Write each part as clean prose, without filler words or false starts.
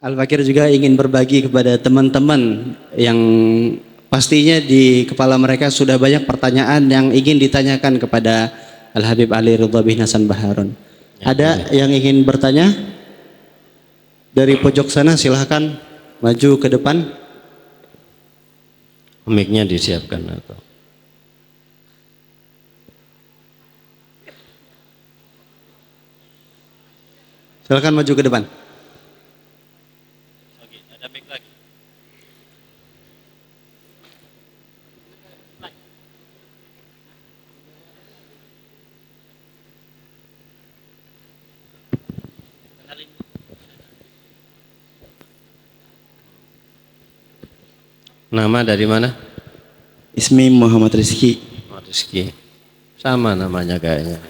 Al-Fakir juga ingin berbagi kepada teman-teman yang pastinya di kepala mereka sudah banyak pertanyaan yang ingin ditanyakan kepada Al-Habib Ali Ridha bin Hasan Baharun. Ada yang ingin bertanya? Dari pojok sana silahkan maju ke depan. Mic-nya disiapkan atau silahkan maju ke depan. ada mic lagi. Nama dari mana? Ismi Muhammad Rizki. Rizki. Sama namanya kayaknya.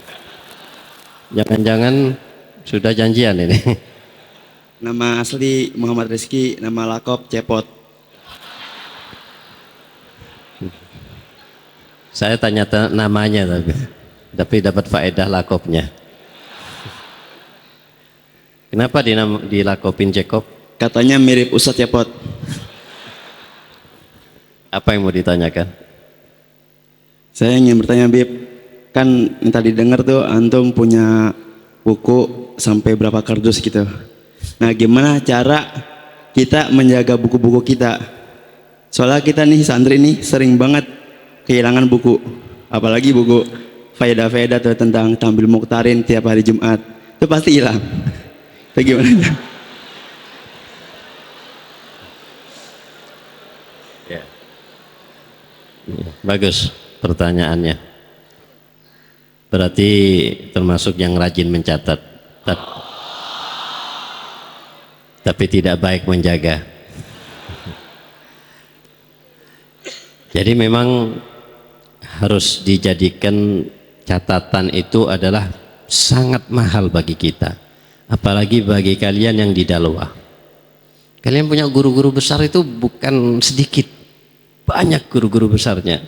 Jangan-jangan sudah janjian ini. Nama asli Muhammad Rizki, nama lakop Cepot. Saya tanya namanya tapi dapat faedah lakopnya. Kenapa dilakopin Cekop? Katanya mirip Ustadz Cepot. Apa yang mau ditanyakan? Saya ingin bertanya, Bib, kan yang tadi dengar tuh antum punya buku sampai berapa kardus gitu. Nah, gimana cara kita menjaga buku-buku kita? Soalnya kita nih santri nih sering banget kehilangan buku, apalagi buku faedah-faedah tuh tentang tampil muktarin tiap hari Jumat, itu pasti hilang. Itu gimana? Ya. Bagus pertanyaannya. Berarti termasuk yang rajin mencatat, tapi tidak baik menjaga. Jadi memang harus dijadikan catatan itu adalah sangat mahal bagi kita, apalagi bagi kalian yang di Dalwah. Kalian punya guru-guru besar itu bukan sedikit, banyak guru-guru besarnya.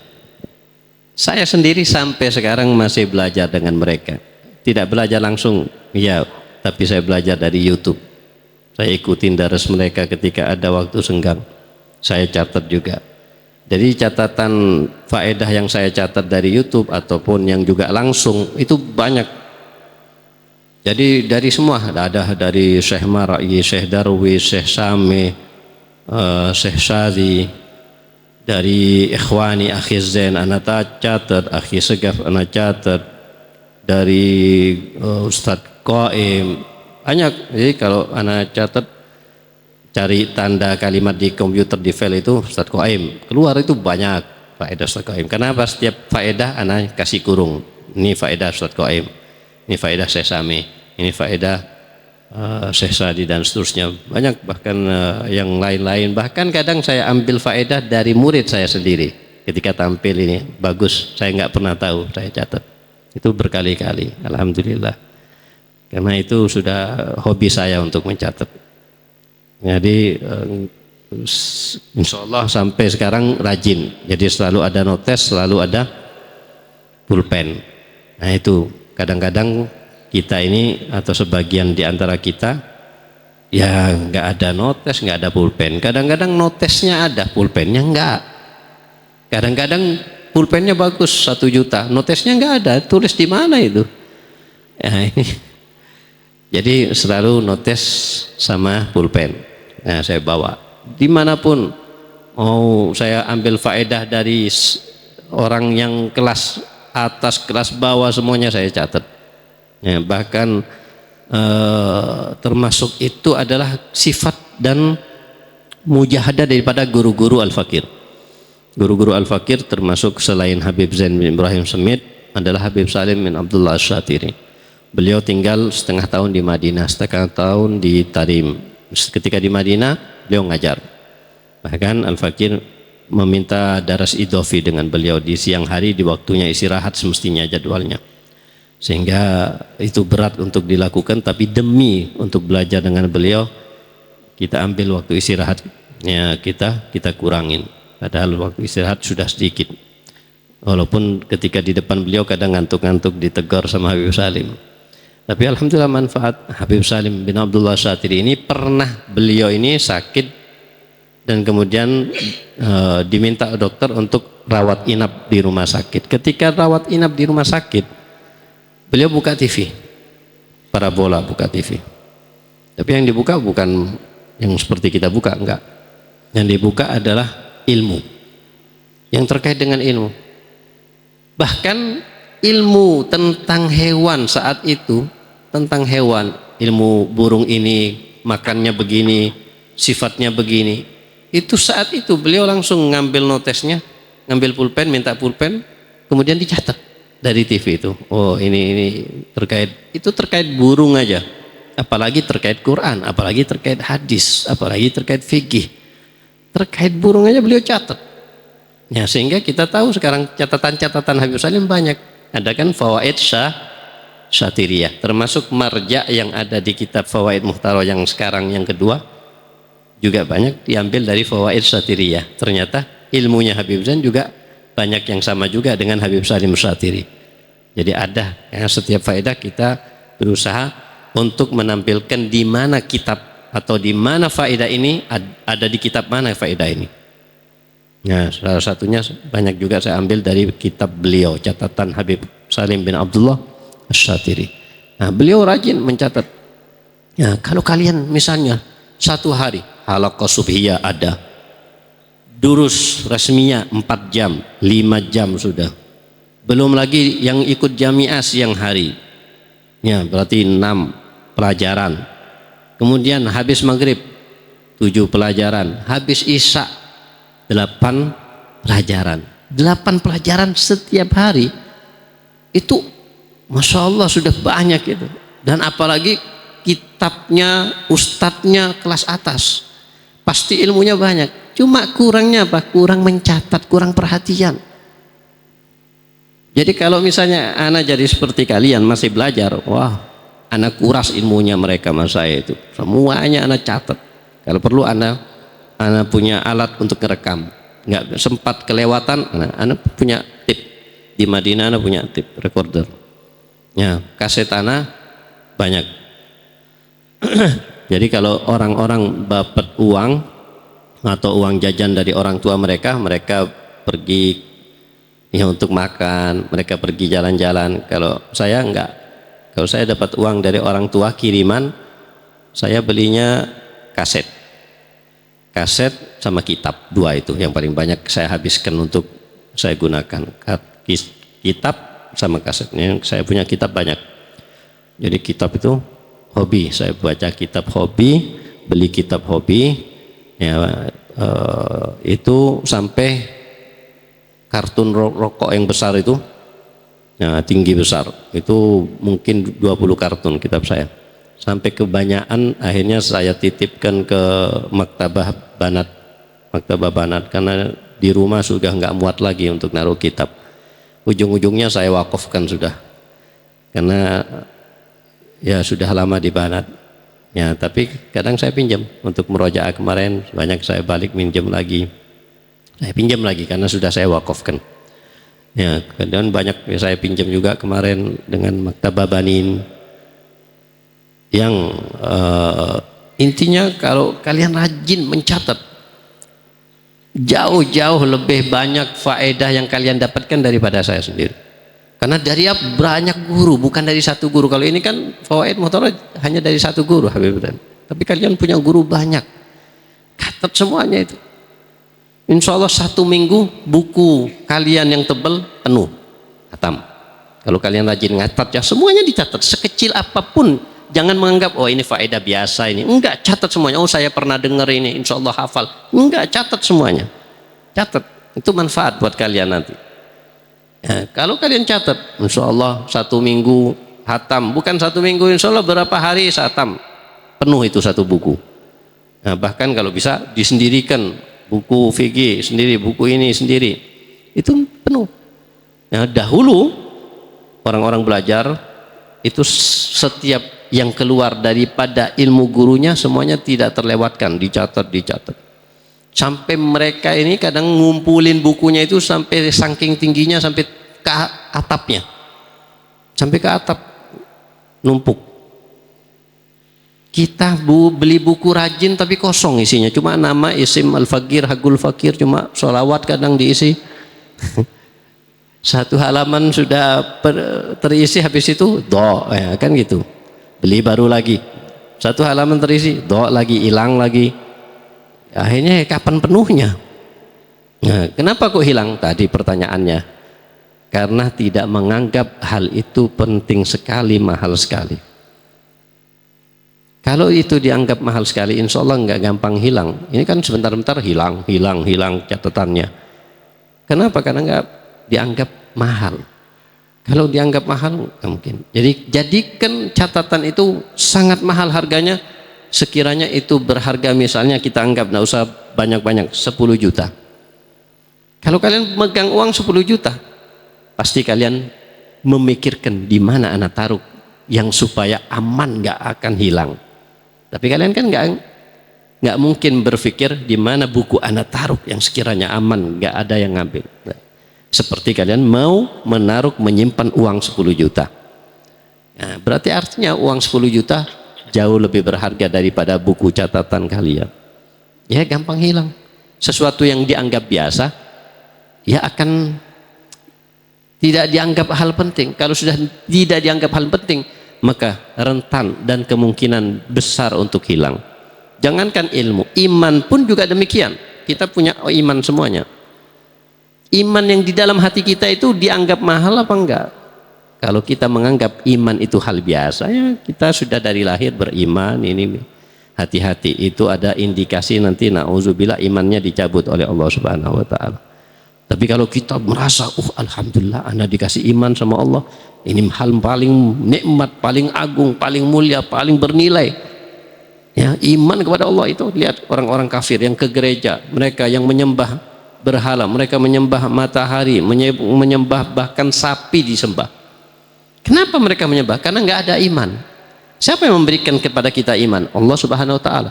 Saya sendiri sampai sekarang masih belajar dengan mereka. Tidak belajar langsung, ya, tapi saya belajar dari YouTube. Saya ikutin daras mereka ketika ada waktu senggang. Saya catat juga. Jadi catatan faedah yang saya catat dari YouTube ataupun yang juga langsung itu banyak. Jadi dari semua ada dari Syekh Mar'i, Syekh Darwis, Syekh Sami, Syekh Syadi, dari ikhwani akhi Zain anak catat, akhi Segaf anak catat, dari Ustadz Qaim banyak. Jadi kalau anak catat cari tanda kalimat di komputer di file itu Ustadz Qaim keluar itu banyak faedah Ustadz Qaim. Kenapa? Setiap faedah anak kasih kurung, ini faedah Ustadz Qaim, ini faedah Syekh Sami, ini faedah Syekh Sadi dan seterusnya, banyak bahkan yang lain-lain. Bahkan kadang saya ambil faedah dari murid saya sendiri ketika tampil ini bagus, saya nggak pernah tahu, saya catat itu berkali-kali. Alhamdulillah, karena itu sudah hobi saya untuk mencatat. Jadi insya Allah sampai sekarang rajin, jadi selalu ada notes, selalu ada pulpen. Nah itu kadang-kadang kita ini atau sebagian di antara kita ya nggak ada notes, nggak ada pulpen. Kadang-kadang notesnya ada, pulpennya nggak. Kadang-kadang pulpennya bagus 1 juta, notesnya nggak ada, tulis di mana itu? Ya, ini. Jadi selalu notes sama pulpen. Nah, saya bawa dimanapun. Mau saya ambil faedah dari orang yang kelas atas, kelas bawah, semuanya saya catat. Ya, bahkan termasuk itu adalah sifat dan mujahadah daripada guru-guru Al-Fakir. Guru-guru Al-Fakir termasuk selain Habib Zain bin Ibrahim Semit adalah Habib Salim bin Abdullah Asy-Syatiri. Beliau tinggal setengah tahun di Madinah, setengah tahun di Tarim. Ketika di Madinah beliau ngajar. Bahkan Al-Fakir meminta daras idofi dengan beliau di siang hari, di waktunya istirahat semestinya jadwalnya. Sehingga itu berat untuk dilakukan, tapi demi untuk belajar dengan beliau kita ambil waktu istirahatnya, kita kurangin, padahal waktu istirahat sudah sedikit. Walaupun ketika di depan beliau kadang ngantuk-ngantuk ditegur sama Habib Salim. Tapi alhamdulillah manfaat. Habib Salim bin Abdullah Syatiri ini pernah, beliau ini sakit dan kemudian diminta dokter untuk rawat inap di rumah sakit. Ketika rawat inap di rumah sakit, beliau buka TV, parabola, buka TV. Tapi yang dibuka bukan yang seperti kita buka, enggak. Yang dibuka adalah ilmu, yang terkait dengan ilmu. Bahkan ilmu tentang hewan saat itu, tentang hewan, ilmu burung ini makannya begini, sifatnya begini. Itu saat itu beliau langsung ngambil notesnya, ngambil pulpen, minta pulpen, kemudian dicatat dari TV itu. Oh ini terkait, itu terkait burung aja, apalagi terkait Quran, apalagi terkait hadis, apalagi terkait fikih. Terkait burung aja beliau catat. Ya, sehingga kita tahu sekarang catatan-catatan Habib Salim banyak. Ada kan Fawaid Syatiriyah, termasuk marja yang ada di kitab Fawaid Muhtaroh yang sekarang yang kedua, juga banyak diambil dari Fawaid Syatiriyah. Ternyata ilmunya Habib Zain juga banyak yang sama juga dengan Habib Salim Syatiri. Jadi ada ya, setiap faedah kita berusaha untuk menampilkan di mana kitab atau di mana faedah ini ada, di kitab mana faedah ini. Nah, salah satunya banyak juga saya ambil dari kitab beliau, catatan Habib Salim bin Abdullah Syatiri. Nah, beliau rajin mencatat. Ya, kalau kalian misalnya satu hari halaqah subhiyah ada, durus resminya 4 jam, 5 jam sudah. Belum lagi yang ikut jamiah siang hari. Ya, berarti 6 pelajaran. Kemudian habis maghrib 7 pelajaran, habis isya 8 pelajaran. 8 pelajaran setiap hari itu Masya Allah sudah banyak itu. Dan apalagi kitabnya, ustadznya kelas atas, pasti ilmunya banyak. Cuma kurangnya apa? Kurang mencatat, kurang perhatian. Jadi kalau misalnya anak jadi seperti kalian masih belajar, wah, anak kuras ilmunya mereka sama saya itu. Semuanya anak catat. Kalau perlu anak punya alat untuk merekam. Nggak sempat kelewatan, anak punya tip. Di Madinah anak punya tip recorder. Ya, kaset anak banyak. Jadi kalau orang-orang dapat uang atau uang jajan dari orang tua mereka, mereka pergi ya untuk makan, mereka pergi jalan-jalan. Kalau saya enggak. Kalau saya dapat uang dari orang tua kiriman, saya belinya kaset sama kitab, 2 itu yang paling banyak saya habiskan untuk saya gunakan. Kitab sama kasetnya, saya punya kitab banyak. Jadi kitab itu hobi, saya baca kitab hobi, beli kitab hobi, ya itu sampai kartun rokok yang besar itu. Nah, tinggi besar itu mungkin 20 kartun kitab saya, sampai kebanyakan akhirnya saya titipkan ke maktabah Banat karena di rumah sudah nggak muat lagi untuk naruh kitab. Ujung-ujungnya saya wakafkan sudah, karena ya sudah lama di Banat ya. Tapi kadang saya pinjam untuk murojaah, kemarin banyak saya balik minjem lagi, saya pinjam lagi karena sudah saya wakafkan. Ya, kadang banyak saya pinjam juga kemarin dengan Maktabah Banin. Yang intinya kalau kalian rajin mencatat, jauh-jauh lebih banyak faedah yang kalian dapatkan daripada saya sendiri. Karena dari banyak guru, bukan dari satu guru. Kalau ini kan Fawaid Muhtaroh hanya dari satu guru Habib Zain. Tapi kalian punya guru banyak. Catat semuanya itu. Insya Allah 1 minggu buku kalian yang tebal penuh, khatam. Kalau kalian rajin ngatat ya semuanya dicatat, sekecil apapun. Jangan menganggap oh ini faedah biasa ini. Enggak, catat semuanya. Oh saya pernah dengar ini, insya Allah hafal. Enggak, catat semuanya. Catat, itu manfaat buat kalian nanti. Ya, kalau kalian catat, insya Allah 1 minggu hatam. Bukan 1 minggu, insya Allah berapa hari hatam. Penuh itu 1 buku. Nah, bahkan kalau bisa disendirikan, buku fikih sendiri, buku ini sendiri, itu penuh. Nah, dahulu orang-orang belajar itu setiap yang keluar daripada ilmu gurunya semuanya tidak terlewatkan, dicatat. Sampai mereka ini kadang ngumpulin bukunya itu sampai saking tingginya sampai ke atapnya, sampai ke atap. numpuk. Kita beli buku rajin tapi kosong isinya, cuma nama, isim, al-fakir, hakul fakir, cuma sholawat kadang diisi. Satu halaman sudah terisi, habis itu do, ya kan gitu. Beli baru lagi, satu halaman terisi, do lagi, hilang lagi. Akhirnya kapan penuhnya? Nah, kenapa kok hilang? Tadi pertanyaannya, karena tidak menganggap hal itu penting sekali, mahal sekali. Kalau itu dianggap mahal sekali, insya Allah nggak gampang hilang. Ini kan sebentar-bentar hilang catatannya. Kenapa? Karena nggak dianggap mahal. Kalau dianggap mahal, nggak mungkin. Jadi jadikan catatan itu sangat mahal harganya. Sekiranya itu berharga, misalnya kita anggap nggak usah banyak-banyak, 10 juta. Kalau kalian megang uang 10 juta, pasti kalian memikirkan di mana anak taruh yang supaya aman, nggak akan hilang. Tapi kalian kan nggak mungkin berpikir di mana buku anak taruh yang sekiranya aman, nggak ada yang ngambil. Nah, seperti kalian mau menaruh, menyimpan uang 10 juta. Nah, berarti artinya uang 10 juta jauh lebih berharga daripada buku catatan kalian. Ya gampang hilang. Sesuatu yang dianggap biasa, ya akan tidak dianggap hal penting. Kalau sudah tidak dianggap hal penting, maka rentan dan kemungkinan besar untuk hilang. Jangankan ilmu, iman pun juga demikian. Kita punya iman semuanya. Iman yang di dalam hati kita itu dianggap mahal apa enggak? Kalau kita menganggap iman itu hal biasa, ya kita sudah dari lahir beriman. Ini hati-hati, itu ada indikasi nanti na'udzubillah imannya dicabut oleh Allah Subhanahu wa ta'ala. Tapi kalau kita merasa, alhamdulillah anda dikasih iman sama Allah, ini hal paling nikmat, paling agung, paling mulia, paling bernilai. Ya, iman kepada Allah itu, lihat orang-orang kafir yang ke gereja, mereka yang menyembah berhala, mereka menyembah matahari, menyembah bahkan sapi disembah. Kenapa mereka menyembah? Karena nggak ada iman. Siapa yang memberikan kepada kita iman? Allah Subhanahu wa ta'ala.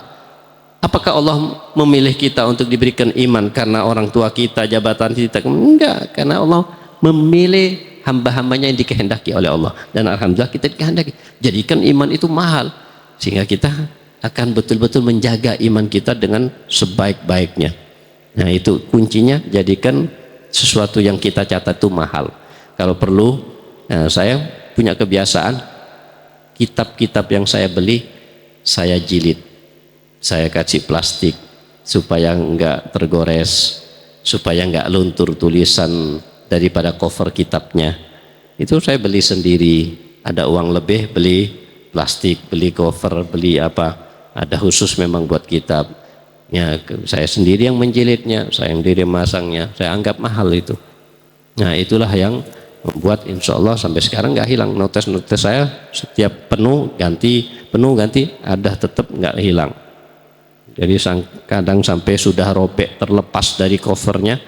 Apakah Allah memilih kita untuk diberikan iman karena orang tua kita, jabatan kita? Enggak, karena Allah memilih hamba-hambanya yang dikehendaki oleh Allah. Dan alhamdulillah kita dikehendaki. Jadikan iman itu mahal, sehingga kita akan betul-betul menjaga iman kita dengan sebaik-baiknya. Nah itu kuncinya, jadikan sesuatu yang kita catat itu mahal. Kalau perlu, saya punya kebiasaan, kitab-kitab yang saya beli, saya jilid. Saya kasih plastik supaya enggak tergores, supaya enggak luntur tulisan daripada cover kitabnya. Itu saya beli sendiri. Ada uang lebih, beli plastik, beli cover, beli apa. Ada khusus memang buat kitab. Ya, saya sendiri yang menjilidnya, saya sendiri masangnya. Saya anggap mahal itu. Nah itulah yang membuat insya Allah sampai sekarang nggak hilang. Notes-notes saya setiap penuh ganti, ada tetap nggak hilang. Jadi kadang sampai sudah robek, terlepas dari covernya,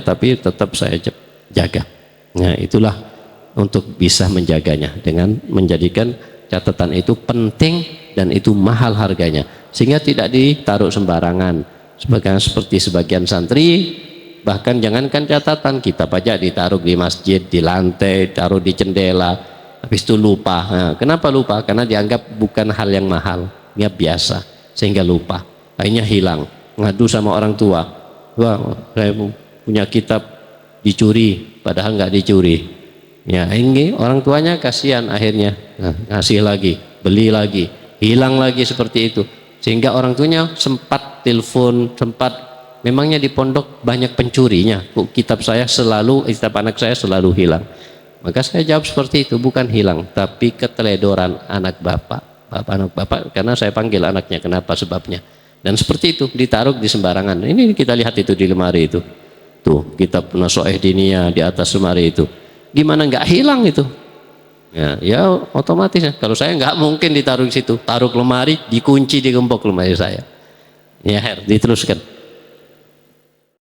tapi tetap saya jaga. Nah itulah untuk bisa menjaganya dengan menjadikan catatan itu penting dan itu mahal harganya, sehingga tidak ditaruh sembarangan. Seperti sebagian santri, bahkan jangankan catatan, kitab aja ditaruh di masjid, di lantai, taruh di jendela, habis itu lupa. Nah, kenapa lupa? Karena dianggap bukan hal yang mahal, ya biasa, sehingga lupa. Akhirnya hilang, ngadu sama orang tua, wah saya punya kitab dicuri, padahal nggak dicuri. Ya ini orang tuanya kasihan, akhirnya ngasih lagi, beli lagi, hilang lagi seperti itu. Sehingga orang tuanya sempat telepon, memangnya di pondok banyak pencurinya, kitab anak saya selalu hilang. Maka saya jawab seperti itu, bukan hilang, tapi keteledoran anak bapak, karena saya panggil anaknya, kenapa sebabnya. Dan seperti itu, ditaruh di sembarangan. Ini kita lihat itu di lemari itu. Tuh, kitab Nasu'ih Diniyah di atas lemari itu. Gimana nggak hilang itu? Ya otomatis. Kalau saya nggak mungkin ditaruh di situ. Taruh lemari, dikunci, digembok lemari saya. Ya, diteruskan.